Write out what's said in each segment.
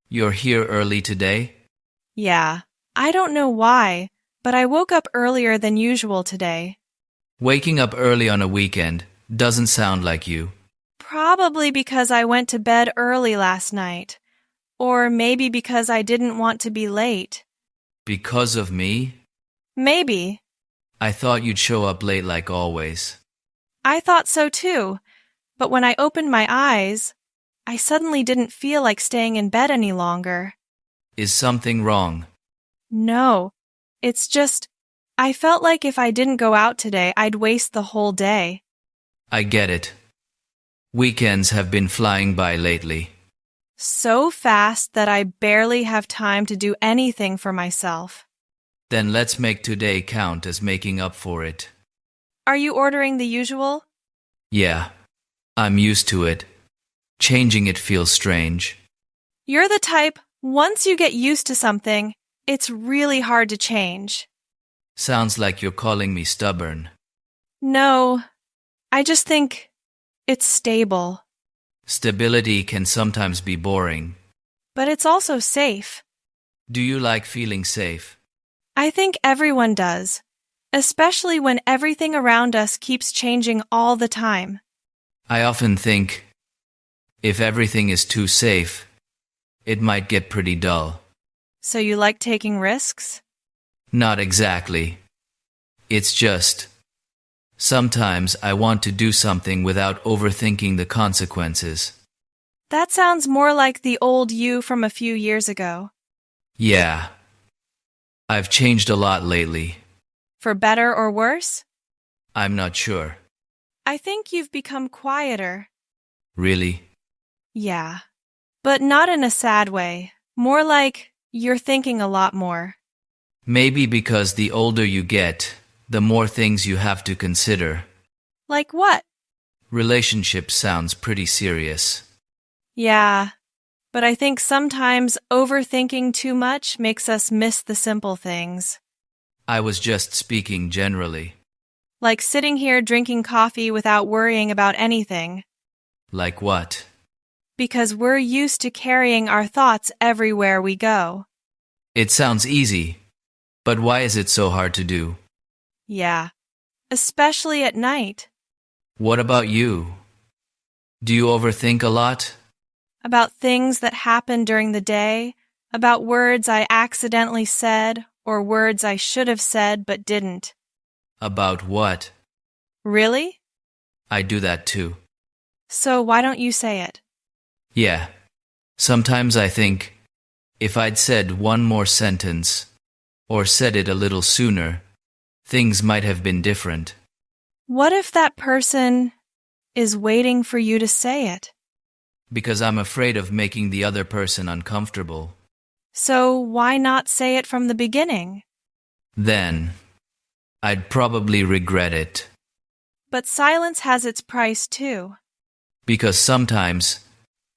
You're here early today? Yeah, I don't know why, but I woke up earlier than usual today. Waking up early on a weekend doesn't sound like you. Probably because I went to bed early last night. Or maybe because I didn't want to be late. Because of me? Maybe. I thought you'd show up late like always. I thought so too, but when I opened my eyes, I suddenly didn't feel like staying in bed any longer. Is something wrong? No, it's just, I felt like if I didn't go out today, I'd waste the whole day. I get it. Weekends have been flying by lately. So fast that I barely have time to do anything for myself. Then let's make today count as making up for it. Are you ordering the usual? Yeah, I'm used to it. Changing it feels strange. You're the type, once you get used to something, it's really hard to change. Sounds like you're calling me stubborn. No, I just think it's stable. Stability can sometimes be boring. But it's also safe. Do you like feeling safe? I think everyone does, especially when everything around us keeps changing all the time. I often think, if everything is too safe, it might get pretty dull. So you like taking risks? Not exactly. It's just, sometimes I want to do something without overthinking the consequences. That sounds more like the old you from a few years ago. Yeah. I've changed a lot lately. For better or worse? I'm not sure. I think you've become quieter. Really? Yeah. But not in a sad way. More like you're thinking a lot more. Maybe because the older you get, the more things you have to consider. Like what? Relationship sounds pretty serious. Yeah. But I think sometimes overthinking too much makes us miss the simple things. I was just speaking generally. Like sitting here drinking coffee without worrying about anything. Like what? Because we're used to carrying our thoughts everywhere we go. It sounds easy, but why is it so hard to do? Yeah. Especially at night. What about you? Do you overthink a lot? About things that happened during the day, about words I accidentally said or words I should have said but didn't. About what? Really? I do that too. So why don't you say it? Yeah. Sometimes I think, if I'd said one more sentence, or said it a little sooner, things might have been different. What if that person is waiting for you to say it? Because I'm afraid of making the other person uncomfortable. So why not say it from the beginning? Then, I'd probably regret it. But silence has its price too. Because sometimes,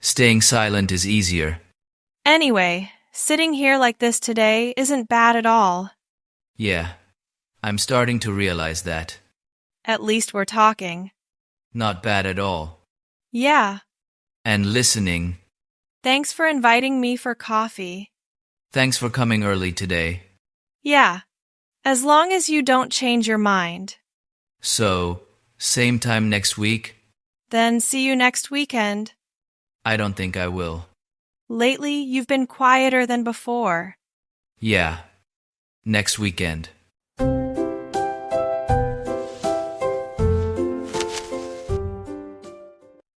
staying silent is easier. Anyway, sitting here like this today isn't bad at all. Yeah, I'm starting to realize that. At least we're talking. Not bad at all. Yeah. And listening. Thanks for inviting me for coffee. Thanks for coming early today. Yeah. As long as you don't change your mind. So, same time next week? Then see you next weekend. I don't think I will. Lately, you've been quieter than before. Yeah. Next weekend.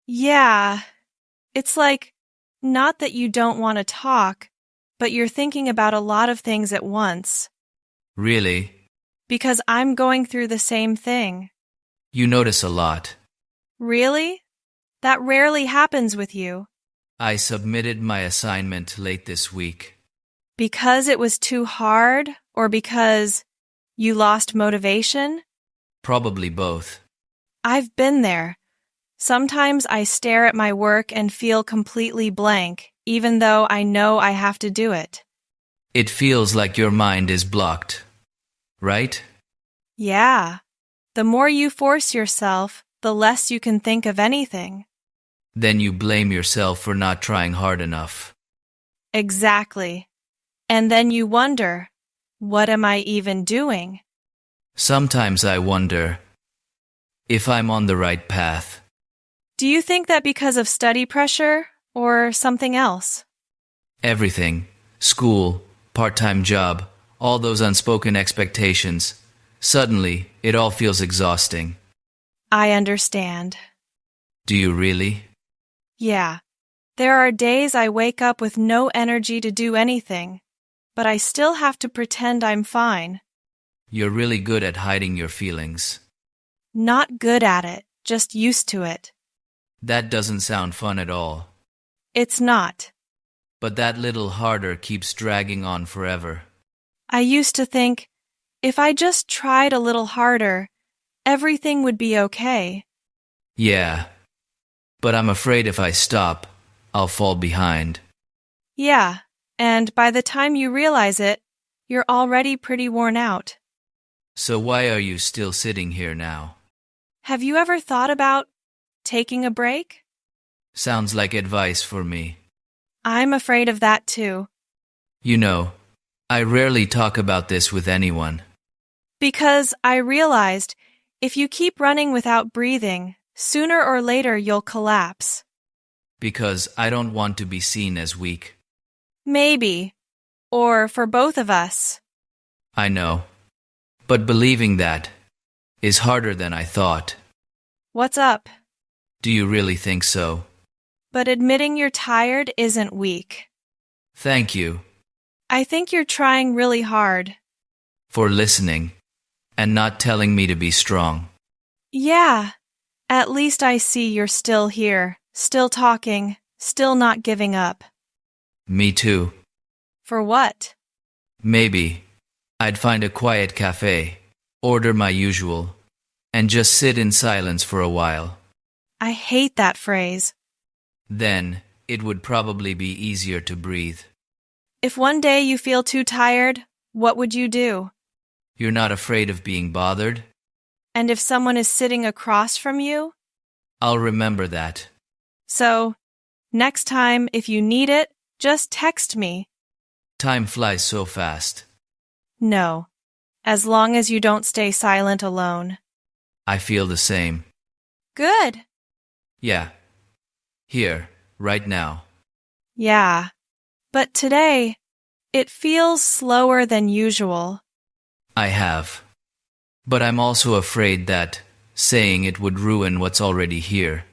Yeah. It's like, not that you don't want to talk, but you're thinking about a lot of things at once. Really? Because I'm going through the same thing. You notice a lot. Really? That rarely happens with you. I submitted my assignment late this week. Because it was too hard, or because you lost motivation? Probably both. I've been there. Sometimes I stare at my work and feel completely blank, even though I know I have to do it. It feels like your mind is blocked, right? Yeah. The more you force yourself, the less you can think of anything. Then you blame yourself for not trying hard enough. Exactly. And then you wonder, what am I even doing? Sometimes I wonder if I'm on the right path. Do you think that because of study pressure or something else? Everything, school, part-time job, all those unspoken expectations. Suddenly, it all feels exhausting. I understand. Do you really? Yeah. There are days I wake up with no energy to do anything, but I still have to pretend I'm fine. You're really good at hiding your feelings. Not good at it, just used to it. That doesn't sound fun at all. It's not. But that little harder keeps dragging on forever. I used to think, if I just tried a little harder, everything would be okay. Yeah. But I'm afraid if I stop, I'll fall behind. Yeah, and by the time you realize it, you're already pretty worn out. So why are you still sitting here now? Have you ever thought about taking a break? Sounds like advice for me. I'm afraid of that too. You know, I rarely talk about this with anyone. Because I realized if you keep running without breathing, sooner or later you'll collapse. Because I don't want to be seen as weak. Maybe. Or for both of us. I know. But believing that is harder than I thought. What's up? Do you really think so? But admitting you're tired isn't weak. Thank you I think you're trying really hard. for listening and not telling me to be strong. Yeah. At least I see you're still here, still talking, still not giving up. Me too. For what? Maybe I'd find a quiet cafe, order my usual, and just sit in silence for a while. I hate that phrase. Then it would probably be easier to breathe. If one day you feel too tired, what would you do? You're not afraid of being bothered? And if someone is sitting across from you? I'll remember that. So, next time, if you need it, just text me. Time flies so fast. No. As long as you don't stay silent alone. I feel the same. Good. Yeah. Here, right now. Yeah. But today, it feels slower than usual. I have. But I'm also afraid that saying it would ruin what's already here.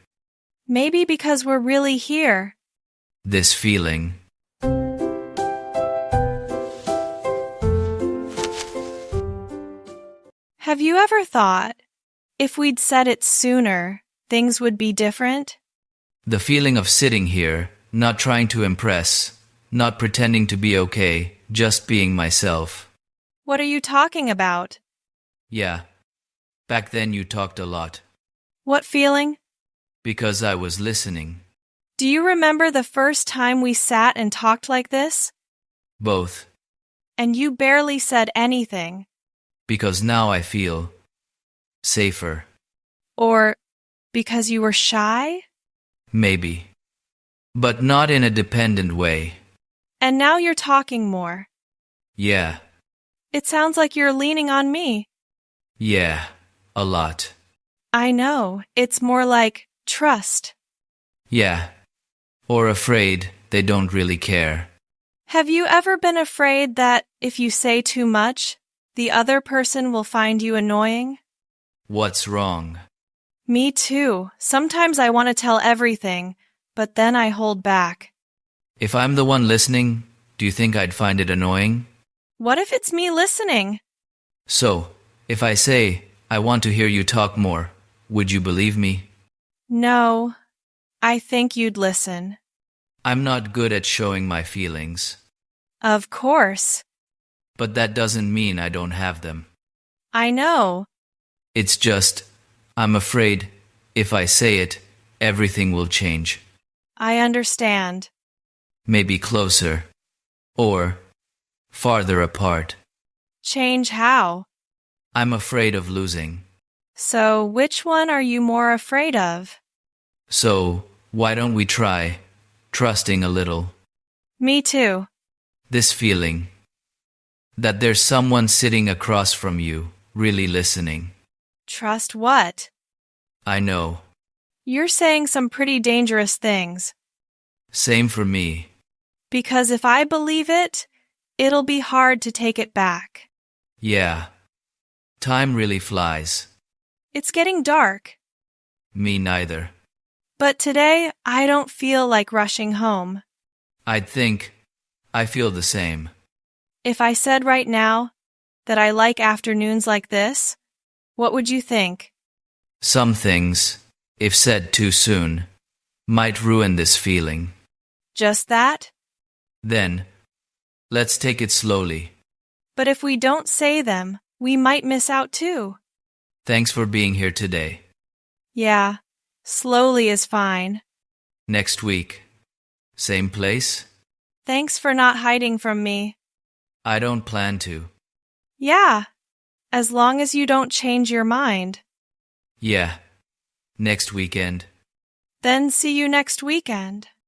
Maybe because we're really here. This feeling. Have you ever thought, if we'd said it sooner, things would be different? The feeling of sitting here, not trying to impress, not pretending to be okay, just being myself. What are you talking about? Yeah. Back then you talked a lot. What feeling? Because I was listening. Do you remember the first time we sat and talked like this? Both. And you barely said anything. Because now I feel safer. Or because you were shy? Maybe. But not in a dependent way. And now you're talking more. Yeah. It sounds like you're leaning on me. Yeah. A lot. I know. It's more like trust. Yeah. Or afraid they don't really care. Have you ever been afraid that if you say too much, the other person will find you annoying? What's wrong? Me too. Sometimes I want to tell everything, but then I hold back. If I'm the one listening, do you think I'd find it annoying? What if it's me listening? So, if I say, I want to hear you talk more, would you believe me? No, I think you'd listen. I'm not good at showing my feelings. Of course. But that doesn't mean I don't have them. I know. It's just, I'm afraid, if I say it, everything will change. I understand. Maybe closer. Or farther apart. Change how? I'm afraid of losing. So, which one are you more afraid of? So, why don't we try trusting a little? Me too. This feeling that there's someone sitting across from you, really listening. Trust what? I know. You're saying some pretty dangerous things. Same for me. Because if I believe it, it'll be hard to take it back. Yeah. Time really flies. It's getting dark. Me neither. But today, I don't feel like rushing home. I'd think I feel the same. If I said right now that I like afternoons like this, what would you think? Some things, if said too soon, might ruin this feeling. Just that? Then, let's take it slowly. But if we don't say them, we might miss out too. Thanks for being here today. Yeah, slowly is fine. Next week, same place? Thanks for not hiding from me. I don't plan to. Yeah, as long as you don't change your mind. Yeah, next weekend. Then see you next weekend.